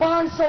500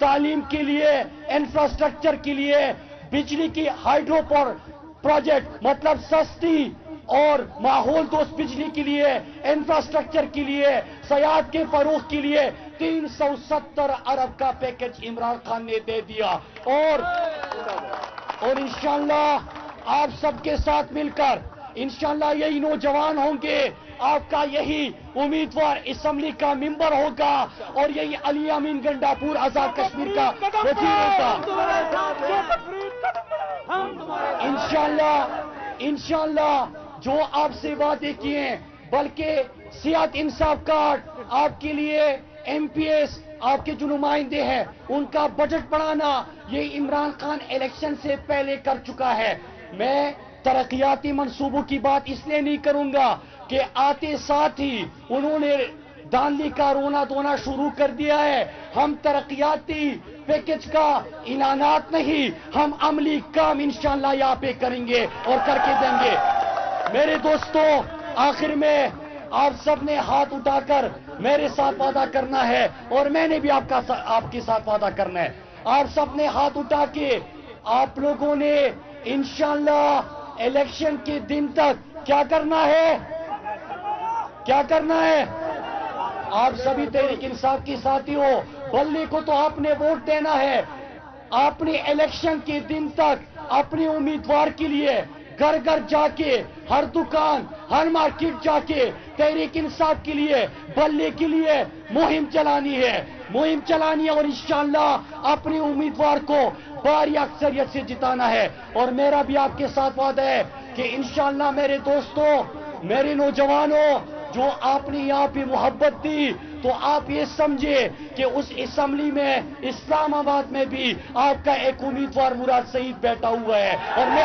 تعلیم کے لیے، انفراسٹرکچر کے لیے، بجلی کی ہائیڈرو پاور پروجیکٹ مطلب سستی اور ماحول دوست بجلی کے لیے، انفراسٹرکچر کے لیے، سیاحت کے فروغ کے لیے 370 ارب کا پیکج عمران خان نے دے دیا۔ اور انشاءاللہ آپ سب کے ساتھ مل کر انشاءاللہ یہی نوجوان ہوں گے، آپ کا یہی امیدوار اسمبلی کا ممبر ہوگا اور یہی علی امین گنڈا پور آزاد کشمیر کا وزیر ہوگا۔ انشاءاللہ جو آپ سے وعدے کیے ہیں، بلکہ صحت انصاف کارڈ آپ کے لیے، ایم پی ایس آپ کے جو نمائندے ہیں ان کا بجٹ بڑھانا، یہ عمران خان الیکشن سے پہلے کر چکا ہے۔ میں ترقیاتی منصوبوں کی بات اس لیے نہیں کروں گا کہ آتے ساتھ ہی انہوں نے دانلی کا رونا دھونا شروع کر دیا ہے۔ ہم ترقیاتی پیکج کا اعلانات نہیں، ہم عملی کام انشاءاللہ یہاں پہ کریں گے اور کر کے دیں گے۔ میرے دوستوں، آخر میں آپ سب نے ہاتھ اٹھا کر میرے ساتھ وعدہ کرنا ہے اور میں نے بھی آپ کے ساتھ وعدہ کرنا ہے۔ آپ سب نے ہاتھ اٹھا کے آپ لوگوں نے انشاءاللہ الیکشن کے دن تک کیا کرنا ہے؟ آپ سبھی تحریک انصاف کے ساتھی ہو، بلے کو تو آپ نے ووٹ دینا ہے۔ آپ نے الیکشن کے دن تک اپنے امیدوار کے لیے گھر گھر جا کے، ہر دکان، ہر مارکیٹ جا کے تحریک انصاف کے لیے، بلے کے لیے مہم چلانی ہے اور انشاءاللہ اپنے امیدوار کو بھاری اکثریت سے جتانا ہے۔ اور میرا بھی آپ کے ساتھ وعدہ ہے کہ انشاءاللہ میرے دوستوں، میرے نوجوانوں، جو آپ نے یہاں پہ محبت دی تو آپ یہ سمجھے کہ اس اسمبلی میں اسلام آباد میں بھی آپ کا ایک امیدوار مراد سعید بیٹھا ہوا ہے اور میں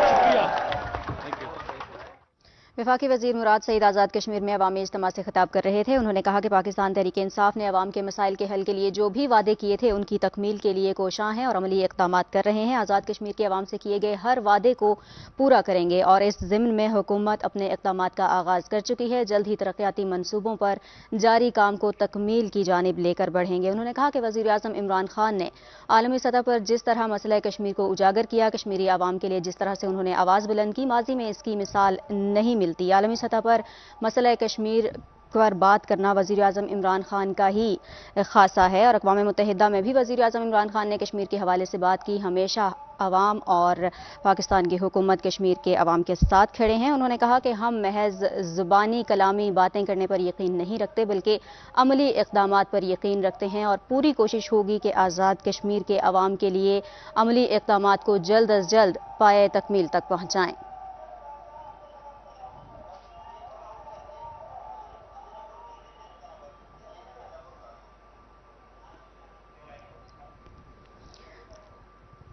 شکریہ۔ وفاقی وزیر مراد سعید آزاد کشمیر میں عوامی اجتماع سے خطاب کر رہے تھے۔ انہوں نے کہا کہ پاکستان تحریک انصاف نے عوام کے مسائل کے حل کے لیے جو بھی وعدے کیے تھے ان کی تکمیل کے لیے کوشاں ہیں اور عملی اقدامات کر رہے ہیں۔ آزاد کشمیر کے عوام سے کیے گئے ہر وعدے کو پورا کریں گے اور اس ضمن میں حکومت اپنے اقدامات کا آغاز کر چکی ہے۔ جلد ہی ترقیاتی منصوبوں پر جاری کام کو تکمیل کی جانب لے کر بڑھیں گے۔ انہوں نے کہا کہ وزیر اعظم عمران خان نے عالمی سطح پر جس طرح مسئلہ کشمیر کو اجاگر کیا، کشمیری عوام کے لیے جس طرح سے انہوں نے آواز بلند کی، ماضی میں اس کی مثال نہیں ملتی۔ عالمی سطح پر مسئلہ کشمیر پر بات کرنا وزیر اعظم عمران خان کا ہی خاصہ ہے اور اقوام متحدہ میں بھی وزیر اعظم عمران خان نے کشمیر کے حوالے سے بات کی۔ ہمیشہ عوام اور پاکستان کی حکومت کشمیر کے عوام کے ساتھ کھڑے ہیں۔ انہوں نے کہا کہ ہم محض زبانی کلامی باتیں کرنے پر یقین نہیں رکھتے بلکہ عملی اقدامات پر یقین رکھتے ہیں اور پوری کوشش ہوگی کہ آزاد کشمیر کے عوام کے لیے عملی اقدامات کو جلد از جلد پائے تکمیل تک پہنچائیں۔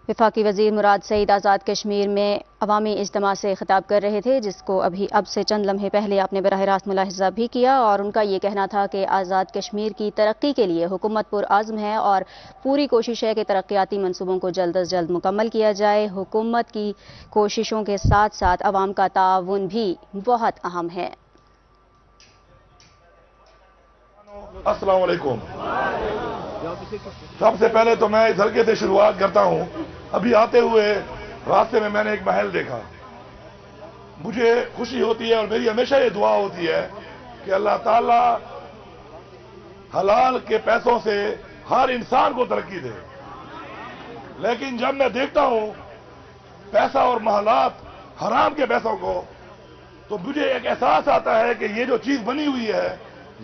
وفاقی وزیر مراد سعید آزاد کشمیر میں عوامی اجتماع سے خطاب کر رہے تھے، جس کو اب سے چند لمحے پہلے آپ نے براہ راست ملاحظہ بھی کیا، اور ان کا یہ کہنا تھا کہ آزاد کشمیر کی ترقی کے لیے حکومت پرعزم ہے اور پوری کوشش ہے کہ ترقیاتی منصوبوں کو جلد از جلد مکمل کیا جائے۔ حکومت کی کوششوں کے ساتھ ساتھ عوام کا تعاون بھی بہت اہم ہے۔ السلام علیکم۔ سب سے پہلے تو میں اس حلقے سے شروعات کرتا ہوں۔ ابھی آتے ہوئے راستے میں نے ایک محل دیکھا، مجھے خوشی ہوتی ہے اور میری ہمیشہ یہ دعا ہوتی ہے کہ اللہ تعالیٰ حلال کے پیسوں سے ہر انسان کو ترقی دے، لیکن جب میں دیکھتا ہوں پیسہ اور محلات حرام کے پیسوں کو تو مجھے ایک احساس آتا ہے کہ یہ جو چیز بنی ہوئی ہے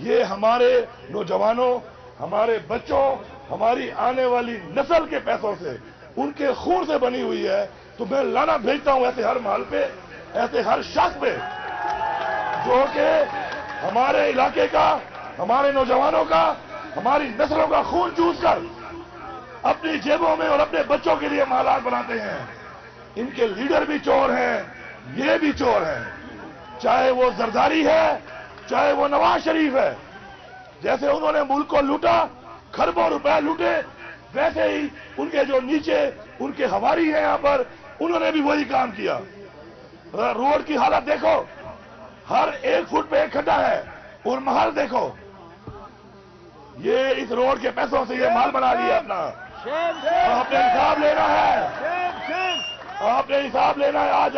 یہ ہمارے نوجوانوں، ہمارے بچوں، ہماری آنے والی نسل کے پیسوں سے، ان کے خون سے بنی ہوئی ہے۔ تو میں لعنت بھیجتا ہوں ایسے ہر محل پہ، ایسے ہر شخص پہ جو کہ ہمارے علاقے کا، ہمارے نوجوانوں کا، ہماری نسلوں کا خون چوس کر اپنی جیبوں میں اور اپنے بچوں کے لیے محلات بناتے ہیں۔ ان کے لیڈر بھی چور ہیں، یہ بھی چور ہیں، چاہے وہ زرداری ہے، چاہے وہ نواز شریف ہے۔ جیسے انہوں نے ملک کو لوٹا، کھربوں روپے لوٹے، ویسے ہی ان کے جو نیچے ان کے حواری ہیں یہاں پر، انہوں نے بھی وہی کام کیا۔ روڈ کی حالت دیکھو، ہر 1 فٹ پہ 1 کھڈا ہے، اور محل دیکھو، یہ اس روڈ کے پیسوں سے یہ مال بنا لیا اپنا. آپ نے حساب لینا ہے, آپ نے حساب لینا ہے. آج